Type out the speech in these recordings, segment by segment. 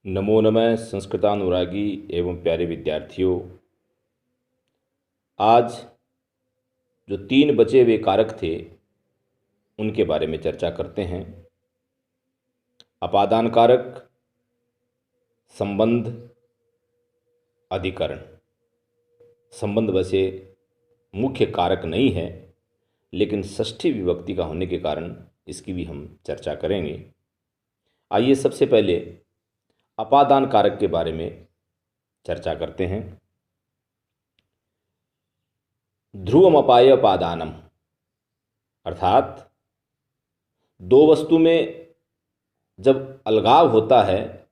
नमो नमः संस्कृतानुरागी एवं प्यारे विद्यार्थियों। आज जो 3 बचे हुए कारक थे उनके बारे में चर्चा करते हैं। अपादान कारक, संबंध, अधिकरण। संबंध वैसे मुख्य कारक नहीं है, लेकिन षष्ठी विभक्ति का होने के कारण इसकी भी हम चर्चा करेंगे। आइए सबसे पहले अपादान कारक के बारे में चर्चा करते हैं। ध्रुवमपाय पादानम, अर्थात दो वस्तु में जब अलगाव होता है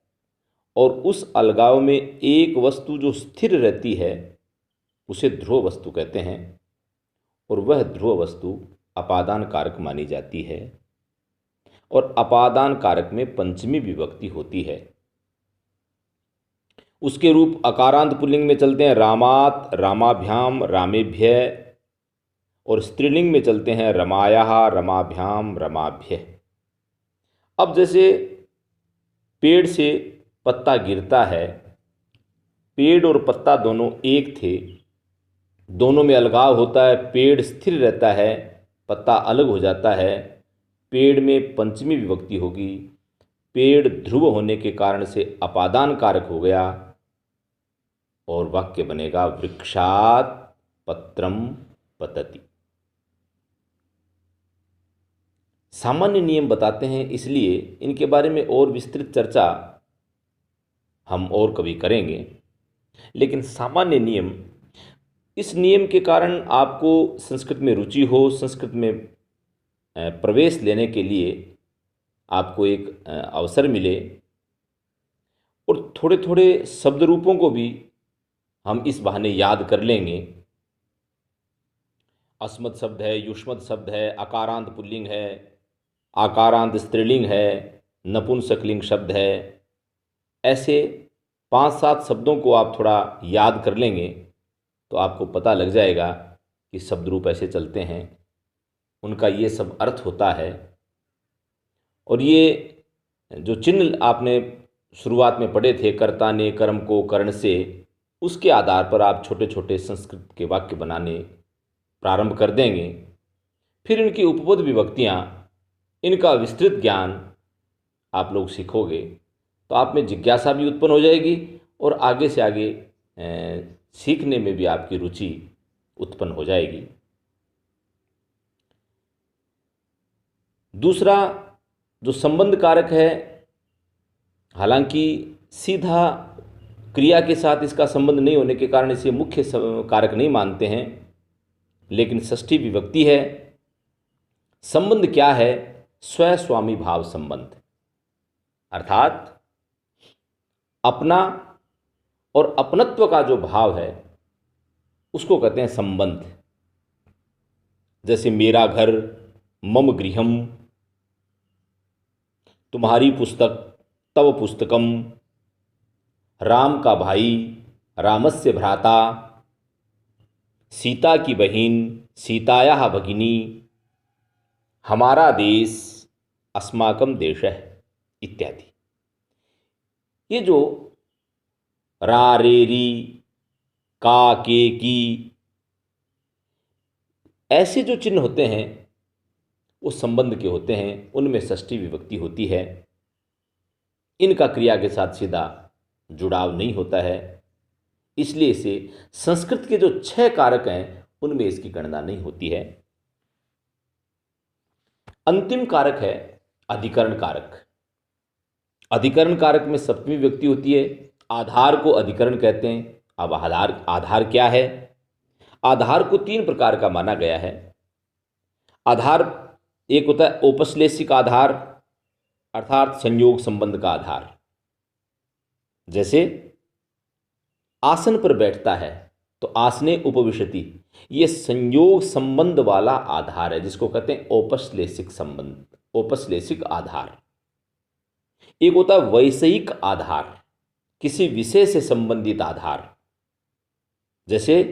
और उस अलगाव में एक वस्तु जो स्थिर रहती है उसे ध्रुव वस्तु कहते हैं, और वह ध्रुव वस्तु अपादान कारक मानी जाती है। और अपादान कारक में पंचमी विभक्ति होती है। उसके रूप अकारांत पुल्लिंग में चलते हैं रामात, रामाभ्याम, रामेभ्य, और स्त्रीलिंग में चलते हैं रमायाः, रमाभ्याम, रमाभ्य। अब जैसे पेड़ से पत्ता गिरता है, पेड़ और पत्ता दोनों एक थे, दोनों में अलगाव होता है, पेड़ स्थिर रहता है, पत्ता अलग हो जाता है, पेड़ में पंचमी विभक्ति होगी। पेड़ ध्रुव होने के कारण से अपादान कारक हो गया और वाक्य बनेगा वृक्षात् पत्रम पतति। सामान्य नियम बताते हैं, इसलिए इनके बारे में और विस्तृत चर्चा हम और कभी करेंगे। लेकिन सामान्य नियम, इस नियम के कारण आपको संस्कृत में रुचि हो, संस्कृत में प्रवेश लेने के लिए आपको एक अवसर मिले, और थोड़े थोड़े शब्द रूपों को भी हम इस बहाने याद कर लेंगे। अस्मत् शब्द है, युष्मत् शब्द है, अकारांत पुल्लिंग है, आकारांत स्त्रीलिंग है, नपुंसकलिंग शब्द है। ऐसे 5-7 शब्दों को आप थोड़ा याद कर लेंगे तो आपको पता लग जाएगा कि शब्द रूप ऐसे चलते हैं, उनका ये सब अर्थ होता है। और ये जो चिन्ह आपने शुरुआत में पढ़े थे, कर्ता ने कर्म को कर्ण से, उसके आधार पर आप छोटे छोटे संस्कृत के वाक्य बनाने प्रारंभ कर देंगे। फिर इनकी उपपद विभक्तियाँ, इनका विस्तृत ज्ञान आप लोग सीखोगे तो आप में जिज्ञासा भी उत्पन्न हो जाएगी और आगे से आगे सीखने में भी आपकी रुचि उत्पन्न हो जाएगी। दूसरा जो संबंध कारक है, हालांकि सीधा क्रिया के साथ इसका संबंध नहीं होने के कारण इसे मुख्य कारक नहीं मानते हैं, लेकिन षष्ठी विभक्ति है। संबंध क्या है? स्वस्वामी भाव संबंध, अर्थात अपना और अपनत्व का जो भाव है उसको कहते हैं संबंध। जैसे मेरा घर, मम गृहम, तुम्हारी पुस्तक, तव पुस्तकम, राम का भाई, रामस्य भ्राता, सीता की बहिन, सीतायाः भगिनी, हमारा देश, अस्माकं देशः इत्यादि। ये जो रा, रे, री, का, के, की, ऐसे जो चिन्ह होते हैं वो संबंध के होते हैं, उनमें षष्ठी विभक्ति होती है। इनका क्रिया के साथ सीधा जुड़ाव नहीं होता है, इसलिए इसे संस्कृत के जो 6 कारक हैं उनमें इसकी गणना नहीं होती है। अंतिम कारक है अधिकरण कारक। अधिकरण कारक में सप्तमी विभक्ति होती है। आधार को अधिकरण कहते हैं। अब आधार क्या है? आधार को 3 प्रकार का माना गया है। आधार एक होता है औपश्लेषिक आधार, अर्थात संयोग संबंध का आधार। जैसे आसन पर बैठता है तो आसने उपविशति, ये संयोग संबंध वाला आधार है, जिसको कहते हैं औपश्लेषिक संबंध, औपश्लेषिक आधार। एक होता है वैषयिक आधार, किसी विषय से संबंधित आधार। जैसे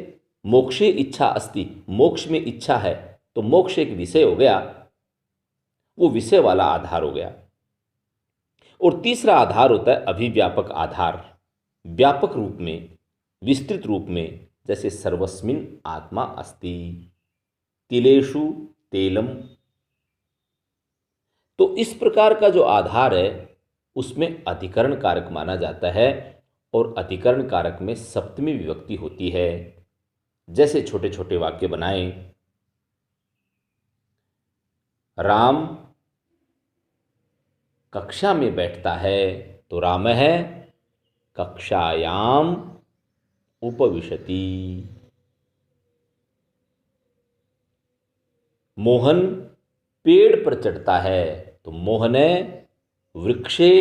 मोक्षे इच्छा अस्ति, मोक्ष में इच्छा है तो मोक्ष एक विषय हो गया, वो विषय वाला आधार हो गया। और तीसरा आधार होता है अभिव्यापक आधार। व्यापक रूप में, विस्तृत रूप में, जैसे सर्वस्मिन आत्मा अस्ति, तिलेषु तेलम। तो इस प्रकार का जो आधार है उसमें अधिकरण कारक माना जाता है, और अधिकरण कारक में सप्तमी विभक्ति होती है। जैसे छोटे छोटे वाक्य बनाएं, राम कक्षा में बैठता है, तो राम है कक्षायाम उपविशति। मोहन पेड़ पर चढ़ता है, तो मोहने वृक्षे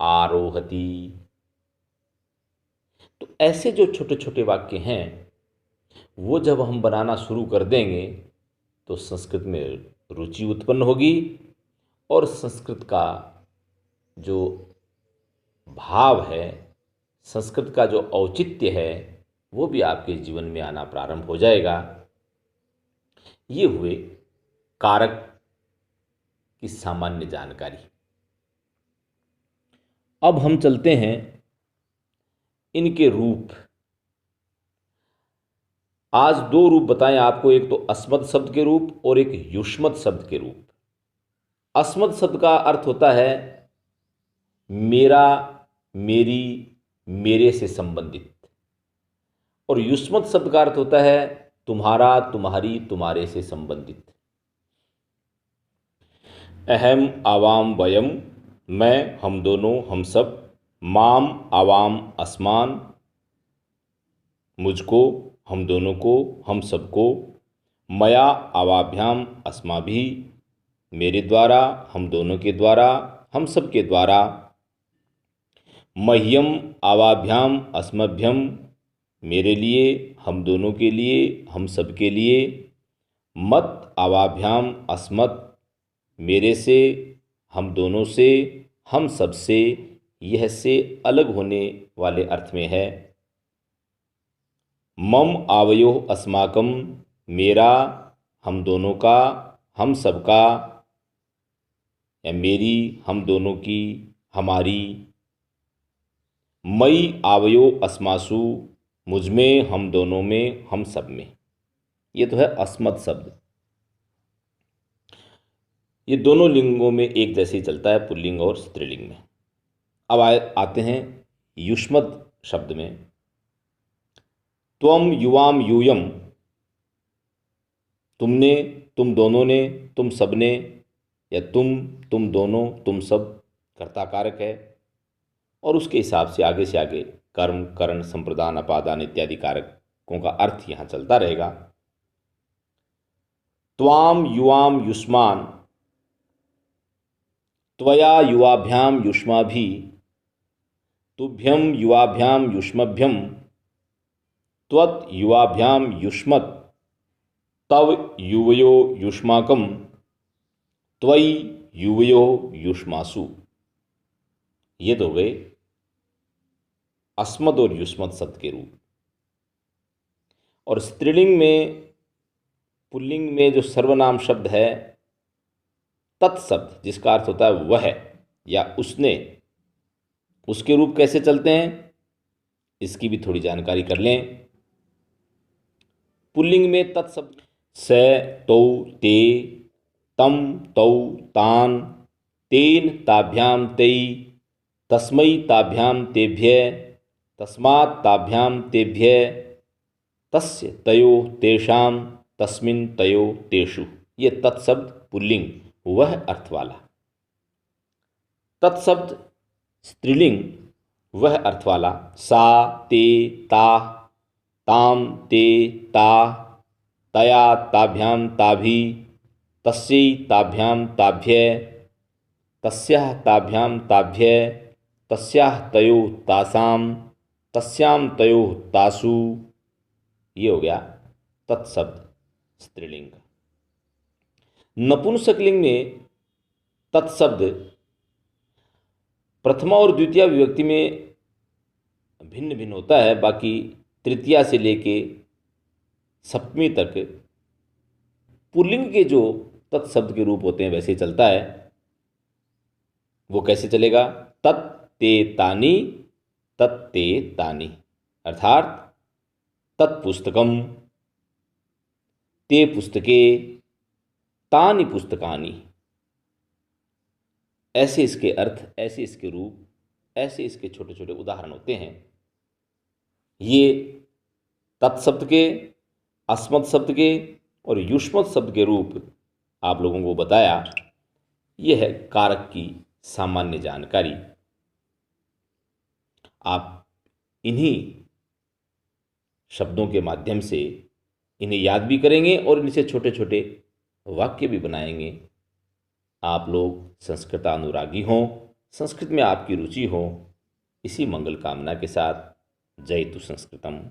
आरोहति। तो ऐसे जो छोटे छोटे वाक्य हैं वो जब हम बनाना शुरू कर देंगे तो संस्कृत में रुचि उत्पन्न होगी, और संस्कृत का जो भाव है, संस्कृत का जो औचित्य है, वो भी आपके जीवन में आना प्रारंभ हो जाएगा। ये हुए कारक की सामान्य जानकारी। अब हम चलते हैं इनके रूप। आज दो रूप बताएं आपको, एक तो अस्मत् शब्द के रूप और एक युष्मत् शब्द के रूप। अस्मत् शब्द का अर्थ होता है मेरा, मेरी, मेरे से संबंधित, और युष्मत् शब्द का अर्थ होता है तुम्हारा, तुम्हारी, तुम्हारे से संबंधित। अहम, आवाम, वयम, मैं, हम दोनों, हम सब, माम, आवाम, अस्मान, मुझको, हम दोनों को, हम सबको, मया, आवाभ्याम, अस्माभिः, मेरे द्वारा, हम दोनों के द्वारा, हम सब के द्वारा, मह्यम, आवाभ्याम, अस्मभ्यम, मेरे लिए, हम दोनों के लिए, हम सब के लिए, मत, आवाभ्याम, अस्मत्, मेरे से, हम दोनों से, हम सब से, यह से अलग होने वाले अर्थ में है। मम आवयोः अस्माकं, मेरा, हम दोनों का, हम सबका, या मेरी, हम दोनों की, हमारी। मयि आवयो अस्मासु, मुझमें, हम दोनों में, हम सब में। ये तो है अस्मत् शब्द। ये दोनों लिंगों में एक जैसे ही चलता है, पुल्लिंग और स्त्रीलिंग में। अब आते हैं युष्मत् शब्द में। त्वम, युवाम, यूयम, तुमने, तुम दोनों ने, तुम सबने, या तुम दोनों, तुम सब कर्ता कारक है, और उसके हिसाब से आगे कर्म, करण, संप्रदान, अपादान इत्यादि कारकों का अर्थ यहाँ चलता रहेगा। त्वाम, युवाम, युष्मान, त्वया, युवाभ्याम, युष्माभि, तुभ्यम, युवाभ्याम, युष्मभ्यम, त्वत्, युवाभ्याम, युष्मत्, तव, युवयो, युष्माकम, त्वयि, युवयो, युष्मासु। ये तो गए अस्मत् और युष्मत् शब्द के रूप। और स्त्रीलिंग में, पुल्लिंग में जो सर्वनाम शब्द है तत्शब्द, जिसका अर्थ होता है वह या उसने, उसके रूप कैसे चलते हैं इसकी भी थोड़ी जानकारी कर लें। पुल्लिंग में तत्शब्द स, तौ, ते, तम, तौ, तान, तेन, ताभ्याम, तै, तस्मै, ताभ्याम, तेभ्य, तस्मात्, ताभ्याम, तेभ्य, तस्य, तयोः, तेषां, तस्मिन्, तयोः, तेषु। ये तत्शब्द पुल्लिंग, वह अर्थ वाला। तत्शब्द स्त्रीलिंग, वह अर्थ वाला। सा, ते, ता, ताम, ते, ता, तया, ताभ्याम, ताभि, तस्यै, ताभ्याम, ताभ्य, तस्याः, ताभ्याम, ताभ्य, तस्याः, तयोः, तासाम, तस्याम, तयोः, तासु। ये हो गया तत्शब्द स्त्रीलिंग। नपुंसकलिंग में तत्शब्द प्रथमा और द्वितीय विभक्ति में भिन्न भिन्न होता है, बाकी तृतीया से लेके सप्तमी तक पुल्लिंग के जो तत्शब्द के रूप होते हैं वैसे चलता है। वो कैसे चलेगा? तत्ते तानि, तत्ते तानि, अर्थात तत्पुस्तकम, ते पुस्तके, तानि पुस्तकानि। ऐसे इसके अर्थ, ऐसे इसके रूप, ऐसे इसके छोटे छोटे उदाहरण होते हैं। ये तत्शब्द के, अस्मत् शब्द के और युष्मत् शब्द के रूप आप लोगों को बताया। यह है कारक की सामान्य जानकारी। आप इन्हीं शब्दों के माध्यम से इन्हें याद भी करेंगे और इनसे छोटे छोटे वाक्य भी बनाएंगे। आप लोग संस्कृतानुरागी हों, संस्कृत में आपकी रुचि हो, इसी मंगल कामना के साथ जय तु संस्कृतम।